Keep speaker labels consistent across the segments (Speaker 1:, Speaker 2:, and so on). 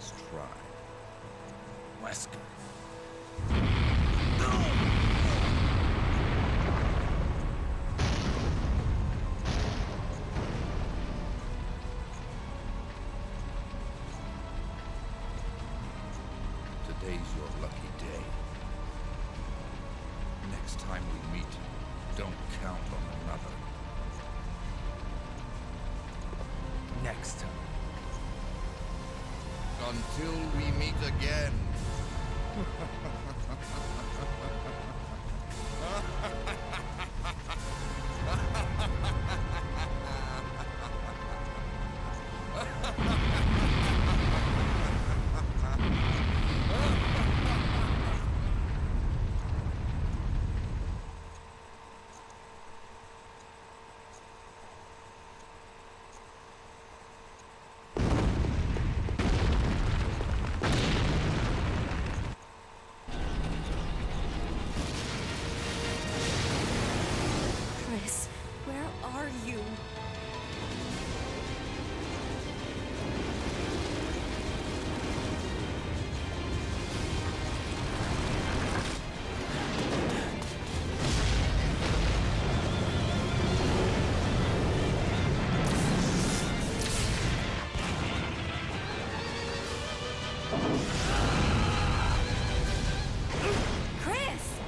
Speaker 1: Let's try. Wesker. Today's your lucky day. Next time we meet, don't count on another.
Speaker 2: Next time.
Speaker 1: Until we meet again.
Speaker 3: Chris, where are you? Chris!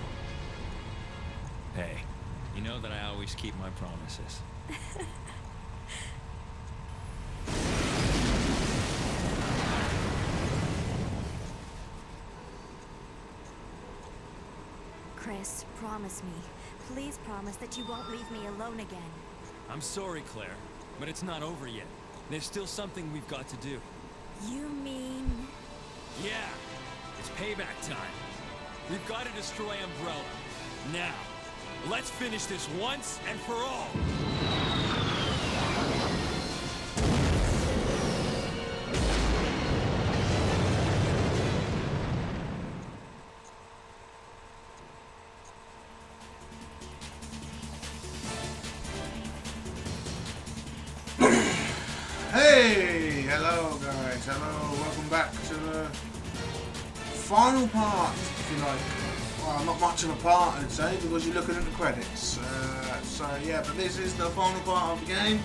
Speaker 2: Hey, you know that I always keep my promises.
Speaker 3: Chris, promise me. Please promise that you won't leave me alone again.
Speaker 2: I'm sorry, Claire, but it's not over yet. There's still something we've got to do.
Speaker 3: You mean...
Speaker 2: Yeah, it's payback time. We've got to destroy Umbrella. Now, let's finish this once and for all.
Speaker 4: Hey, hello guys, hello, welcome back to the final part, if you like. Well, not much of a part, I'd say, because you're looking at the credits. So yeah, but this is the final part of the game.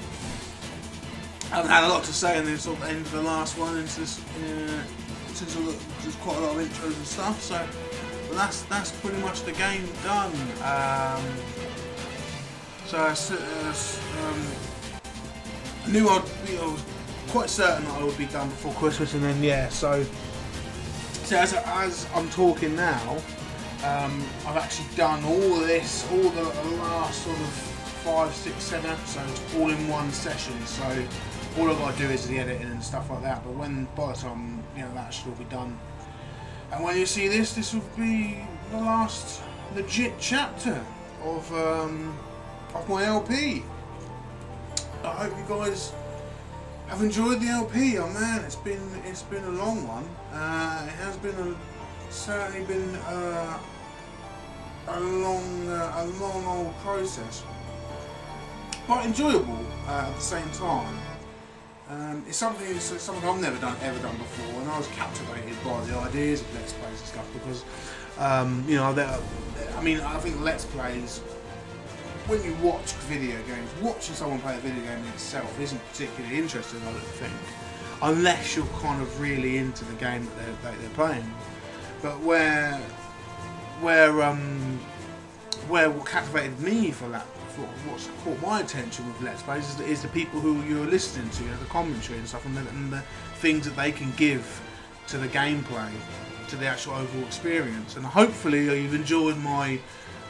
Speaker 4: I haven't had a lot to say in the sort of end of the last one, since there's quite a lot of intros and stuff. So, but that's pretty much the game done. I knew I was quite certain that I would be done before Christmas, and then yeah. So as I'm talking now, I've actually done all this, all the last sort of 5, 6, 7 episodes all in one session. So all I've got to do is the editing and stuff like that. But by the time that should all be done, and when you see this will be the last legit chapter of my LP. I hope you guys have enjoyed the LP. Oh man, it's been a long one. It has been certainly been a long old process, but enjoyable at the same time. It's something I've never done before, and I was captivated by the ideas of Let's Plays and stuff because I think Let's Plays, when you watch video games, watching someone play a video game in itself isn't particularly interesting, I don't think, unless you're kind of really into the game that they're playing. But where what captivated me for what's caught my attention with Let's Plays is the people who you're listening to, the commentary and stuff, and the things that they can give to the gameplay, to the actual overall experience. And hopefully you've enjoyed my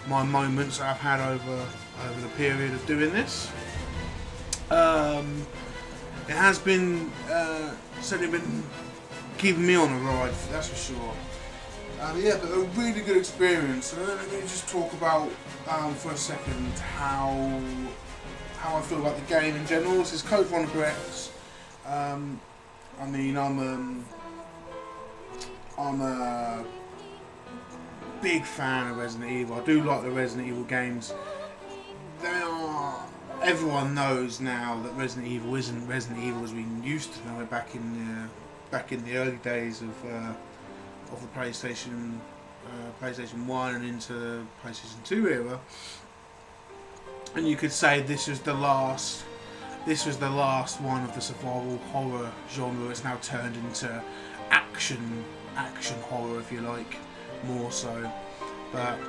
Speaker 4: moments that I've had over the period of doing this. It has been certainly been keeping me on a ride, that's for sure. Yeah, but a really good experience. So let me just talk about for a second how I feel about the game in general. This is Code Veronica X. I'm a big fan of Resident Evil. I do like the Resident Evil games. Everyone knows now that Resident Evil isn't Resident Evil as we used to know it back in back in the early days of the PlayStation 1 and into PlayStation 2 era, and you could say this was the last one of the survival horror genre. It's now turned into action horror, if you like, more so. But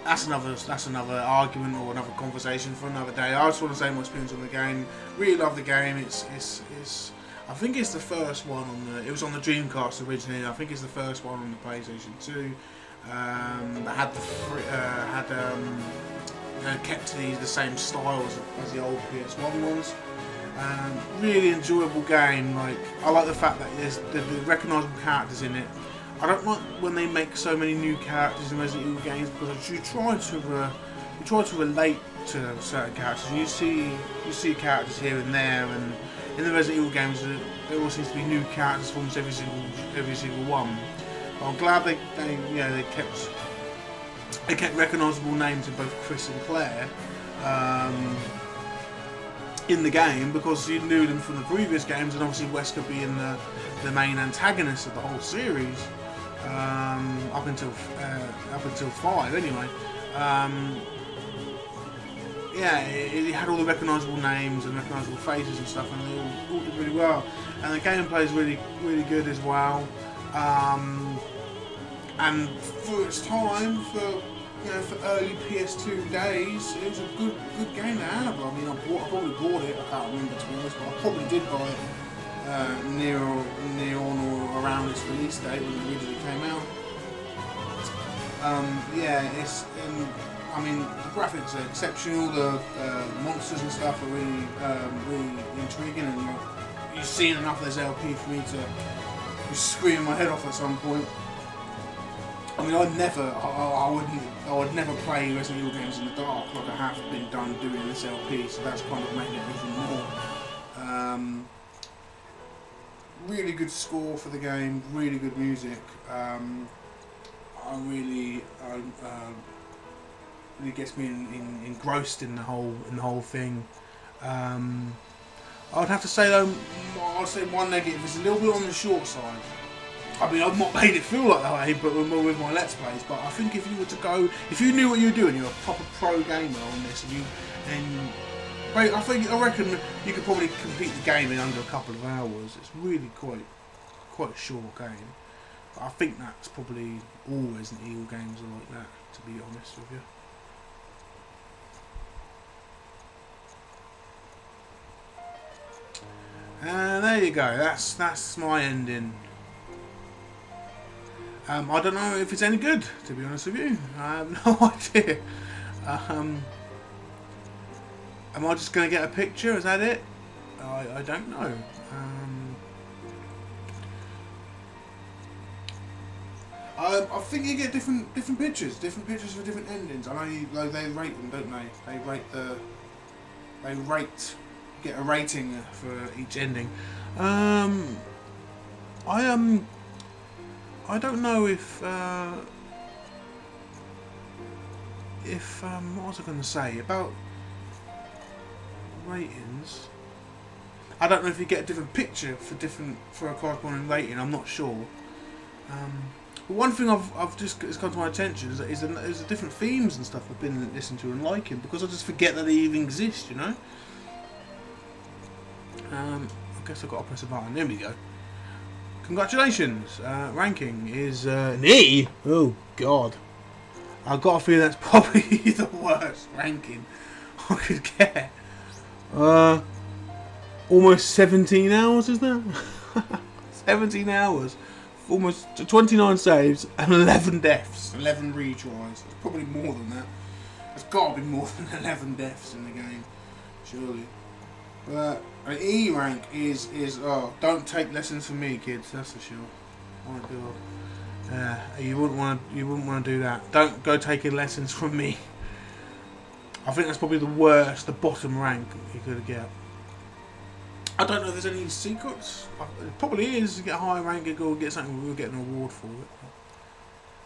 Speaker 4: that's another argument or another conversation for another day. I just want to say my experience on the game. Really love the game. It's I think it's the first one on the. It was on the Dreamcast originally. I think it's the first one on the PlayStation 2. That had kept the same style as the old PS1 ones. Really enjoyable game. Like, I like the fact that there's the recognisable characters in it. I don't like when they make so many new characters in Resident Evil games, because you try to relate to certain characters. You see characters here and there, and in the Resident Evil games there always seems to be new characters for almost every single one. But I'm glad they kept recognisable names in both Chris and Claire in the game, because you knew them from the previous games, and obviously Wesker being the main antagonist of the whole series, up until 5 anyway. It had all the recognisable names and recognisable faces and stuff, and they all did really well. And the gameplay is really, really good as well. And for its time, for early PS2 days, it was a good game to have. I mean, I probably bought it. I can't remember, to be honest, but I probably did buy it near on or around its release date when it originally came out. I mean, the graphics are exceptional. The monsters and stuff are really intriguing, and you've seen enough of this LP for me to be screaming my head off at some point. I mean, I would never play Resident Evil games in the dark like I have been done doing this LP, so that's kind of made it even more. Really good score for the game, really good music. Really gets me engrossed in the whole thing. I would have to say though, I'd say one negative is a little bit on the short side. I mean, I've not made it feel like that way, but with my Let's Plays. But I think if you knew what you were doing, you're a proper pro gamer on this, I reckon you could probably complete the game in under a couple of hours. It's really quite a short game. But I think that's probably all Resident Evil games are like that, to be honest with you. And there you go. That's my ending. I don't know if it's any good, to be honest with you. I have no idea. Am I just going to get a picture? Is that it? I don't know. I think you get different pictures for different endings. I know they rate them, don't they? They get a rating for each ending. I don't know if what was I going to say about ratings? I don't know if you get a different picture for a corresponding rating. I'm not sure. But one thing it's come to my attention is the different themes and stuff I've been listening to and liking, because I just forget that they even exist. I guess I've got to press a button. There we go. Congratulations. Ranking is an E. Oh God. I've got a feeling that's probably the worst ranking I could get. Almost 17 hours, isn't it? 17 hours. Almost 29 saves and 11 deaths. 11 retries. It's probably more than that. There's got to be more than 11 deaths in the game. Surely. But an E rank is don't take lessons from me, kids. That's for sure. Oh my God. You wouldn't want to do that. Don't go taking lessons from me. I think that's probably the bottom rank you could get. I don't know if there's any secrets. It probably is. You get a higher rank, or get something. We'll get an award for it.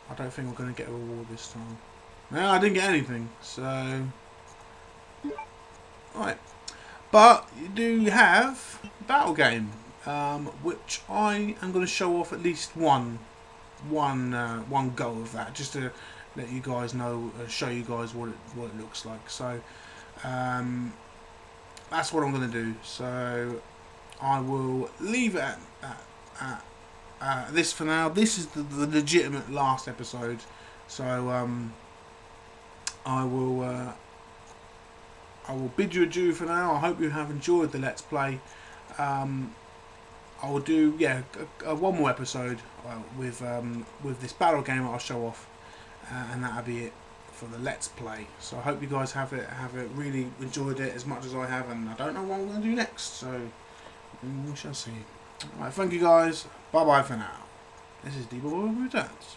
Speaker 4: I don't think we're going to get a reward this time. No, I didn't get anything. So, right. But you do have battle game. which I am going to show off at least one go of that, just to let you guys know, show you guys what it looks like. So that's what I'm going to do. So I will leave it at this for now. This is the legitimate last episode. So I will bid you adieu for now. I hope you have enjoyed the Let's Play. I will do one more episode with this battle game that I'll show off, and that'll be it for the Let's Play. So I hope you guys have really enjoyed it as much as I have, and I don't know what I'm going to do next, so we shall see. Alright, thank you guys. Bye bye for now. This is D-Boy Returns.